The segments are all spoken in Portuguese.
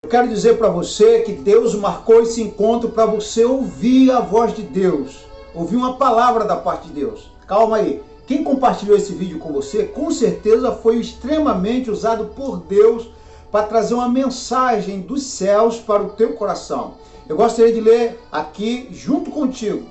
Eu quero dizer para você que Deus marcou esse encontro para você ouvir a voz de Deus, ouvir uma palavra da parte de Deus. Calma aí, quem compartilhou esse vídeo com você, com certeza foi extremamente usado por Deus para trazer uma mensagem dos céus para o teu coração. Eu gostaria de ler aqui junto contigo,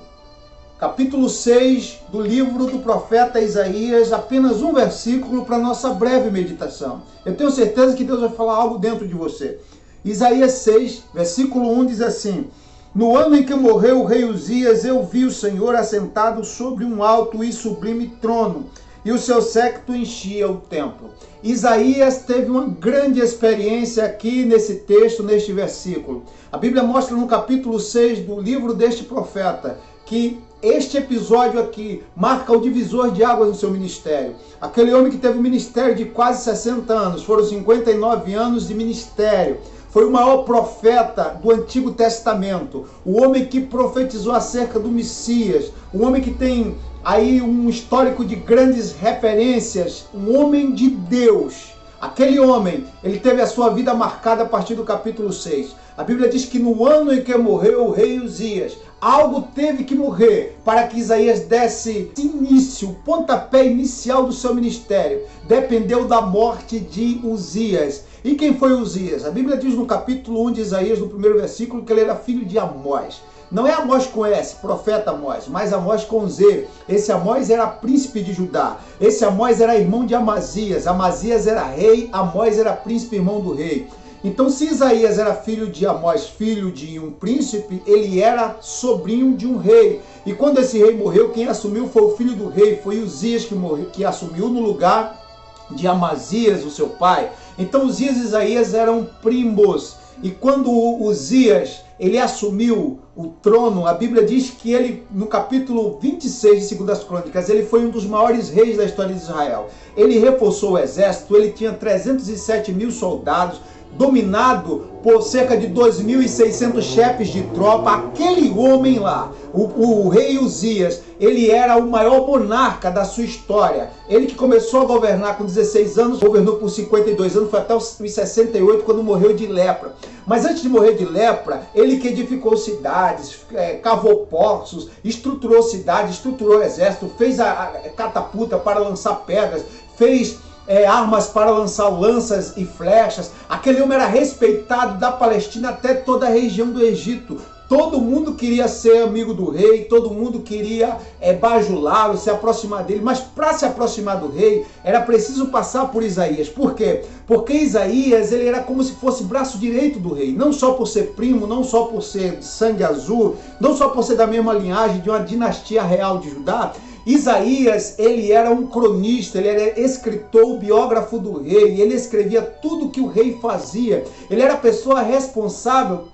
capítulo 6 do livro do profeta Isaías, apenas um versículo para nossa breve meditação. Eu tenho certeza que Deus vai falar algo dentro de você. Isaías 6, versículo 1 diz assim: No ano em que morreu o rei Uzias, eu vi o Senhor assentado sobre um alto e sublime trono, e o seu séquito enchia o templo. Isaías teve uma grande experiência aqui nesse texto, neste versículo. A Bíblia mostra no capítulo 6 do livro deste profeta que este episódio aqui marca o divisor de águas no seu ministério. Aquele homem que teve um ministério de quase 60 anos, foram 59 anos de ministério. Foi o maior profeta do Antigo Testamento, o homem que profetizou acerca do Messias, um homem que tem aí um histórico de grandes referências, um homem de Deus. Aquele homem, ele teve a sua vida marcada a partir do capítulo 6. A Bíblia diz que no ano em que morreu o rei Uzias, algo teve que morrer para que Isaías desse início, o pontapé inicial do seu ministério. Dependeu da morte de Uzias. E quem foi Uzias? A Bíblia diz no capítulo 1 de Isaías, no primeiro versículo, que ele era filho de Amós. Não é Amós com S, profeta Amós, mas Amós com Z. Esse Amós era príncipe de Judá. Esse Amós era irmão de Amazias. Amazias era rei, Amós era príncipe, irmão do rei. Então, se Isaías era filho de Amós, filho de um príncipe, ele era sobrinho de um rei. E quando esse rei morreu, quem assumiu foi o filho do rei, foi Uzias que assumiu no lugar de Amazias, o seu pai. Então, Uzias e Isaías eram primos. E quando Uzias ele assumiu o trono, a Bíblia diz que ele, no capítulo 26 de 2 Crônicas, ele foi um dos maiores reis da história de Israel. Ele reforçou o exército, ele tinha 307 mil soldados, dominado por cerca de 2.600 chefes de tropa. Aquele homem lá, o rei Uzias, ele era o maior monarca da sua história. Ele que começou a governar com 16 anos, governou por 52 anos, foi até os 68, quando morreu de lepra. Mas antes de morrer de lepra, ele que edificou cidades, cavou poços, estruturou cidades, estruturou exército, fez a catapulta para lançar pedras, fez armas para lançar lanças e flechas. Aquele homem era respeitado da Palestina até toda a região do Egito. Todo mundo queria ser amigo do rei, todo mundo queria bajulá-lo, se aproximar dele. Mas para se aproximar do rei, era preciso passar por Isaías. Por quê? Porque Isaías ele era como se fosse braço direito do rei. Não só por ser primo, não só por ser de sangue azul, não só por ser da mesma linhagem de uma dinastia real de Judá. Isaías, ele era um cronista, ele era escritor, biógrafo do rei, ele escrevia tudo que o rei fazia. Ele era a pessoa responsável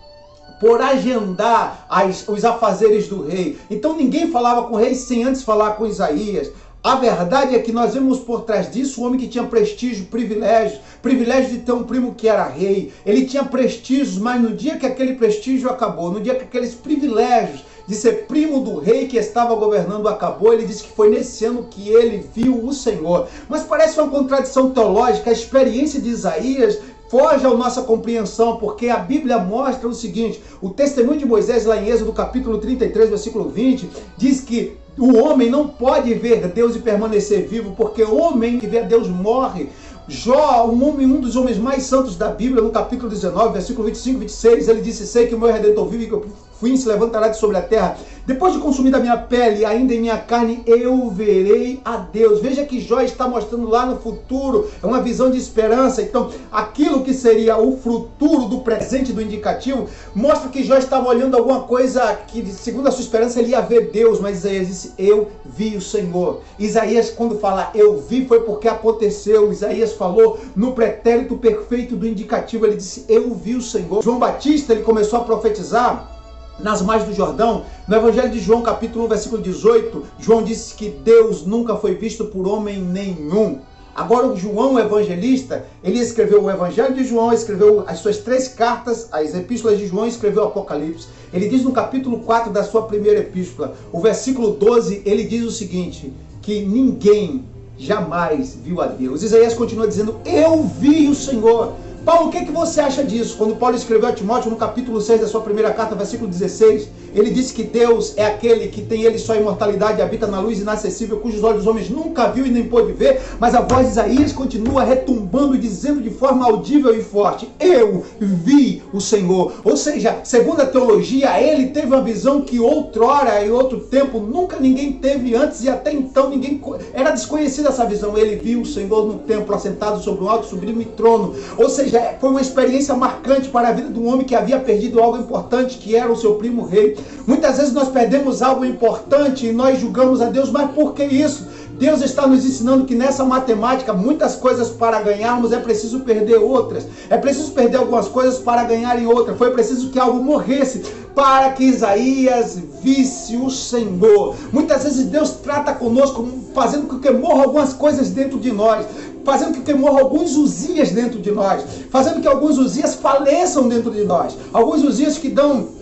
por agendar os afazeres do rei. Então ninguém falava com o rei sem antes falar com Isaías. A verdade é que nós vemos por trás disso um homem que tinha prestígio, privilégio de ter um primo que era rei. Ele tinha prestígios, mas no dia que aquele prestígio acabou, no dia que aqueles privilégios de ser primo do rei que estava governando acabou, ele disse que foi nesse ano que ele viu o Senhor. Mas parece uma contradição teológica. A experiência de Isaías foge à nossa compreensão, porque a Bíblia mostra o seguinte: o testemunho de Moisés, lá em Êxodo capítulo 33, versículo 20, diz que o homem não pode ver Deus e permanecer vivo, porque o homem que vê Deus morre. Jó, um dos homens mais santos da Bíblia, no capítulo 19, versículo 25 e 26, ele disse: sei que o meu Redentor vive e que o fim se levantará de sobre a terra. Depois de consumir da minha pele, ainda em minha carne, eu verei a Deus. Veja que Jó está mostrando lá no futuro, é uma visão de esperança. Então, aquilo que seria o futuro do presente, do indicativo, mostra que Jó estava olhando alguma coisa que, segundo a sua esperança, ele ia ver Deus. Mas Isaías disse: eu vi o Senhor. Isaías, quando fala eu vi, foi porque aconteceu. Isaías falou no pretérito perfeito do indicativo, ele disse: eu vi o Senhor. João Batista, ele começou a profetizar nas margens do Jordão. No Evangelho de João, capítulo 1, versículo 18, João disse que Deus nunca foi visto por homem nenhum. Agora o João, o evangelista, ele escreveu o Evangelho de João, escreveu as suas 3 cartas, as epístolas de João, escreveu o Apocalipse. Ele diz no capítulo 4 da sua primeira epístola, o versículo 12, ele diz o seguinte: que ninguém jamais viu a Deus. Isaías continua dizendo: eu vi o Senhor. Paulo, o que você acha disso? Quando Paulo escreveu a Timóteo no capítulo 6 da sua primeira carta, versículo 16, ele disse que Deus é aquele que tem ele só imortalidade, habita na luz inacessível, cujos olhos dos homens nunca viu e nem pôde ver, mas a voz de Isaías continua retumbando e dizendo de forma audível e forte: eu vi o Senhor. Ou seja, segundo a teologia, ele teve uma visão que outrora, em outro tempo, nunca ninguém teve antes, e até então ninguém era desconhecida essa visão. Ele viu o Senhor no templo, assentado sobre um alto e sublime trono. Ou seja, foi uma experiência marcante para a vida de um homem que havia perdido algo importante, que era o seu primo rei. Muitas vezes nós perdemos algo importante e nós julgamos a Deus, mas por que isso? Deus está nos ensinando que nessa matemática, muitas coisas para ganharmos é preciso perder outras. É preciso perder algumas coisas para ganhar em outras. Foi preciso que algo morresse para que Isaías visse o Senhor. Muitas vezes Deus trata conosco fazendo com que morram algumas coisas dentro de nós, fazendo com que morram alguns Uzias dentro de nós, fazendo que alguns Uzias faleçam dentro de nós. Alguns Uzias que dão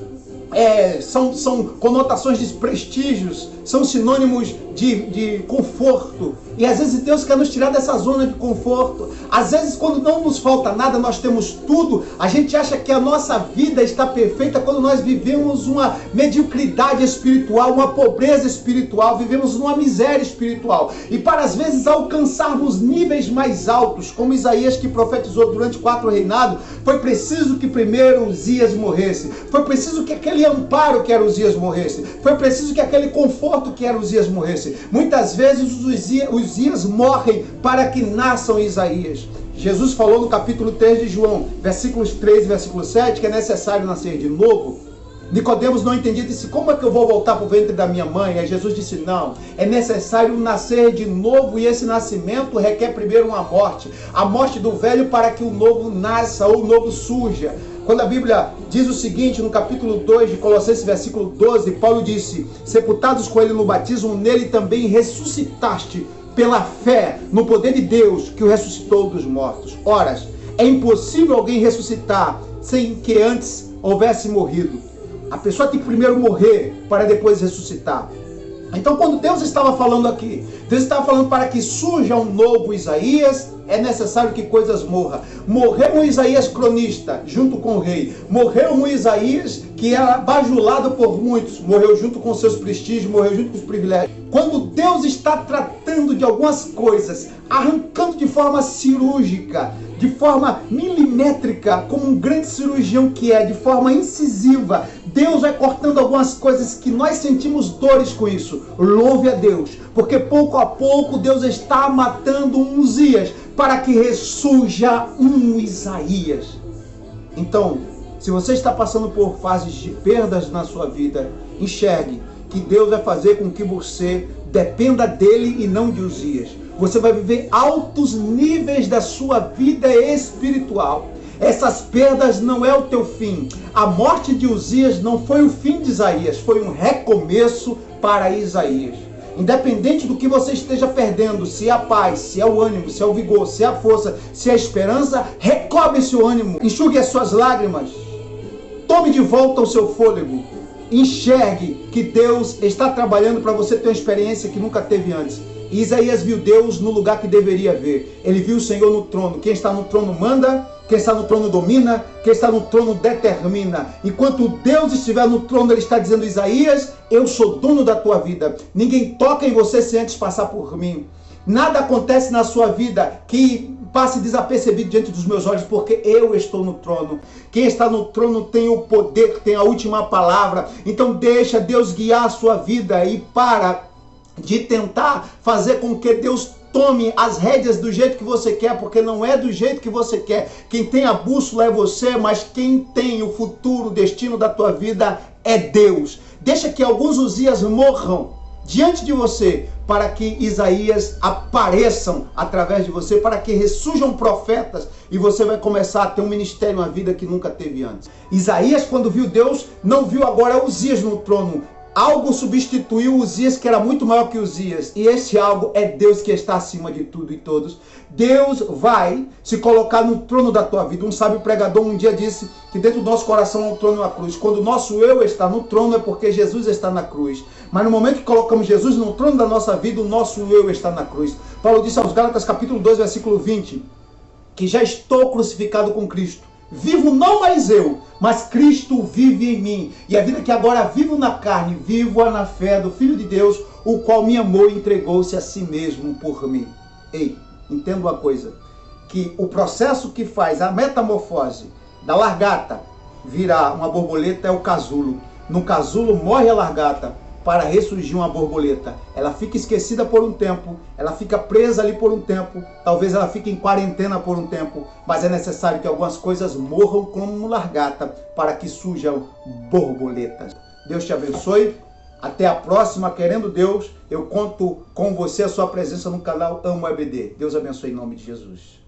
são conotações de prestígios, são sinônimos de conforto. E às vezes Deus quer nos tirar dessa zona de conforto. Às vezes, quando não nos falta nada, nós temos tudo, a gente acha que a nossa vida está perfeita quando nós vivemos uma mediocridade espiritual, uma pobreza espiritual, vivemos numa miséria espiritual. E para às vezes alcançarmos níveis mais altos, como Isaías que profetizou durante 4 reinados, foi preciso que primeiro Uzias morresse. Foi preciso que aquele amparo que era Uzias morresse. Foi preciso que aquele conforto que era Uzias morresse. Muitas vezes os Uzias morrem para que nasçam Isaías. Jesus falou no capítulo 3 de João, versículos 3 e versículo 7, que é necessário nascer de novo. Nicodemos não entendia, disse: como é que eu vou voltar para o ventre da minha mãe? Aí Jesus disse: não, é necessário nascer de novo, e esse nascimento requer primeiro uma morte. A morte do velho para que o novo nasça ou o novo surja. Quando a Bíblia diz o seguinte, no capítulo 2 de Colossenses, versículo 12, Paulo disse: sepultados com ele no batismo, nele também ressuscitaste pela fé no poder de Deus que o ressuscitou dos mortos. Ora, é impossível alguém ressuscitar sem que antes houvesse morrido. A pessoa tem que primeiro morrer para depois ressuscitar. Então, quando Deus estava falando aqui, Deus estava falando para que surja um novo Isaías, é necessário que coisas morram. Morreu um Isaías cronista, junto com o rei. Morreu um Isaías que era bajulado por muitos. Morreu junto com seus prestígios, morreu junto com os privilégios. Quando Deus está tratando de algumas coisas, arrancando de forma cirúrgica, de forma milimétrica, como um grande cirurgião que é, de forma incisiva, Deus vai cortando algumas coisas que nós sentimos dores com isso. Louve a Deus, porque pouco a pouco Deus está matando um Uzias para que ressurja um Isaías. Então, se você está passando por fases de perdas na sua vida, enxergue que Deus vai fazer com que você dependa dele e não de Uzias. Você vai viver altos níveis da sua vida espiritual. Essas perdas não é o teu fim. A morte de Uzias não foi o fim de Isaías, foi um recomeço para Isaías. Independente do que você esteja perdendo, se é a paz, se é o ânimo, se é o vigor, se é a força, se é a esperança, recobre esse ânimo, enxugue as suas lágrimas, tome de volta o seu fôlego, enxergue que Deus está trabalhando para você ter uma experiência que nunca teve antes. E Isaías viu Deus no lugar que deveria ver. Ele viu o Senhor no trono. Quem está no trono manda, quem está no trono domina, quem está no trono determina. Enquanto Deus estiver no trono, ele está dizendo: Isaías, eu sou dono da tua vida. Ninguém toca em você sem antes passar por mim. Nada acontece na sua vida que passe desapercebido diante dos meus olhos, porque eu estou no trono. Quem está no trono tem o poder, tem a última palavra. Então deixa Deus guiar a sua vida e para de tentar fazer com que Deus tome as rédeas do jeito que você quer, porque não é do jeito que você quer. Quem tem a bússola é você, mas quem tem o futuro, o destino da tua vida é Deus. Deixa que alguns Uzias morram diante de você, para que Isaías apareçam através de você, para que ressurjam profetas, e você vai começar a ter um ministério, uma vida que nunca teve antes. Isaías, quando viu Deus, não viu agora Uzias no trono. Algo substituiu Uzias, que era muito maior que Uzias. E esse algo é Deus, que está acima de tudo e todos. Deus vai se colocar no trono da tua vida. Um sábio pregador um dia disse que dentro do nosso coração há um trono e uma cruz. Quando o nosso eu está no trono, é porque Jesus está na cruz. Mas no momento que colocamos Jesus no trono da nossa vida, o nosso eu está na cruz. Paulo disse aos Gálatas, capítulo 2, versículo 20, que já estou crucificado com Cristo. Vivo não mais eu, mas Cristo vive em mim. E a vida que agora vivo na carne, vivo-a na fé do Filho de Deus, o qual me amou e entregou-se a si mesmo por mim. Ei, entenda uma coisa, que o processo que faz a metamorfose da largata virar uma borboleta é o casulo. No casulo morre a largata para ressurgir uma borboleta. Ela fica esquecida por um tempo, ela fica presa ali por um tempo, talvez ela fique em quarentena por um tempo, mas é necessário que algumas coisas morram como largata para que surjam borboletas. Deus te abençoe. Até a próxima, querendo Deus, eu conto com você, a sua presença no canal Amo EBD. Deus abençoe em nome de Jesus.